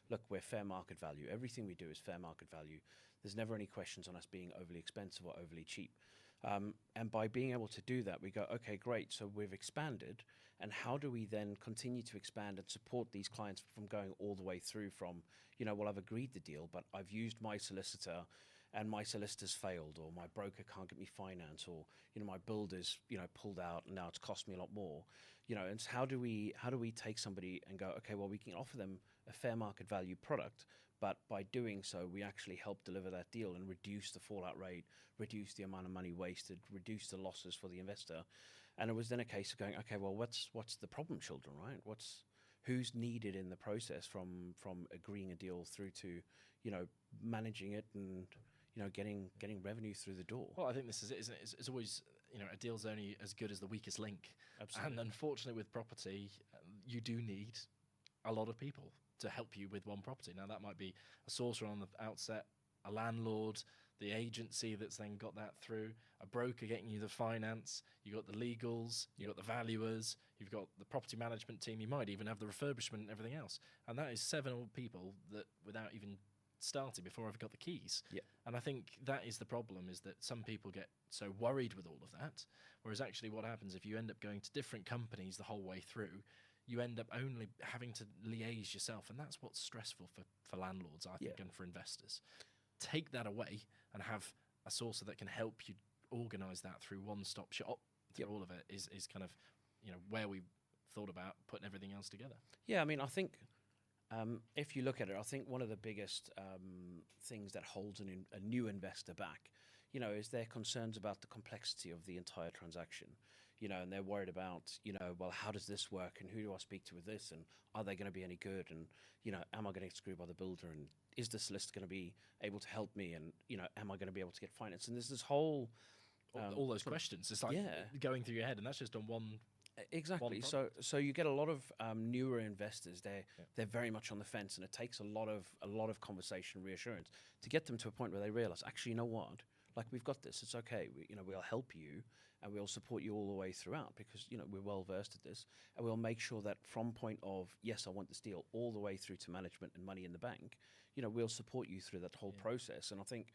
look, we're fair market value. Everything we do is fair market value. There's never any questions on us being overly expensive or overly cheap. And by being able to do that, we go, okay, great. So we've expanded. And how do we then continue to expand and support these clients from going all the way through from, well, I've agreed the deal, but I've used my solicitor and my solicitor's failed, or my broker can't get me finance, or my builder's pulled out and now it's cost me a lot more. And so how do we take somebody and go, okay, well, we can offer them a fair market value product, but by doing so we actually help deliver that deal and reduce the fallout rate, reduce the amount of money wasted, reduce the losses for the investor. And it was then a case of going, okay, well, what's the problem children, right? Who's needed in the process from agreeing a deal through to managing it and getting revenue through the door. Well, I think this is it, isn't it? It's always, a deal's only as good as the weakest link. Absolutely. And unfortunately with property, you do need a lot of people to help you with one property. Now that might be a sourcer on the outset, a landlord, the agency that's then got that through, a broker getting you the finance, you got the legals, you got the valuers, you've got the property management team, you might even have the refurbishment and everything else. And that is 7 people that without even started before I've got the keys. Yeah. And I think that is the problem, is that some people get so worried with all of that, whereas actually what happens if you end up going to different companies the whole way through, you end up only having to liaise yourself, and that's what's stressful for landlords, I think, and for investors. Take that away and have a sourcer that can help you organise that through one-stop shop through all of it is kind of where we thought about putting everything else together. Yeah, I mean, I think if you look at it, I think one of the biggest things that holds a new investor back, is their concerns about the complexity of the entire transaction, and they're worried about, well, how does this work, and who do I speak to with this, and are they going to be any good, and am I going to get screwed by the builder, and is the solicitor going to be able to help me, and am I going to be able to get finance? And there's this whole all those questions. It's like going through your head, and that's just on one. Exactly. So you get a lot of newer investors. They're very much on the fence, and it takes a lot of conversation, reassurance to get them to a point where they realize, actually, you know what? Like, we've got this. It's okay. We'll help you, and we'll support you all the way throughout, because we're well versed at this, and we'll make sure that from point of yes, I want this deal, all the way through to management and money in the bank, we'll support you through that whole process. And I think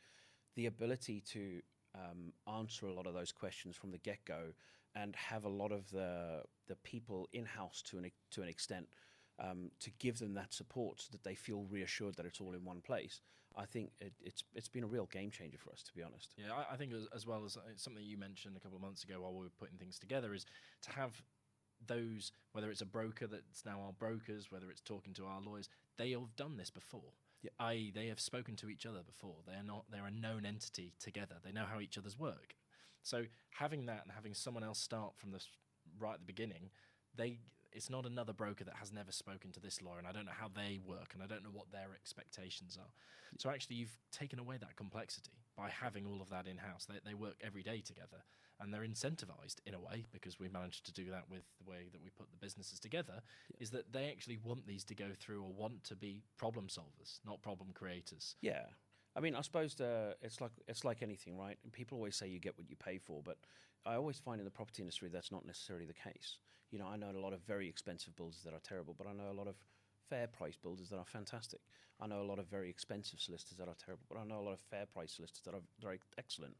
the ability to answer a lot of those questions from the get-go and have a lot of the people in-house to an extent to give them that support so that they feel reassured that it's all in one place. I think it's been a real game changer for us, to be honest. Yeah, I think as well as something you mentioned a couple of months ago while we were putting things together is to have those, whether it's a broker that's now our brokers, whether it's talking to our lawyers, they have done this before. I.e., they have spoken to each other before. They're a known entity together. They know how each other's work. So having that and having someone else start from this right at the beginning, it's not another broker that has never spoken to this lawyer, and I don't know how they work, and I don't know what their expectations are. So actually you've taken away that complexity by having all of that in-house. They work every day together, and they're incentivized in a way, because we managed to do that with the way that we put the businesses together, is that they actually want these to go through, or want to be problem solvers, not problem creators. Yeah. I mean, I suppose it's like anything, right? And people always say you get what you pay for, but I always find in the property industry that's not necessarily the case. I know a lot of very expensive builders that are terrible, but I know a lot of fair price builders that are fantastic. I know a lot of very expensive solicitors that are terrible, but I know a lot of fair price solicitors that are very excellent.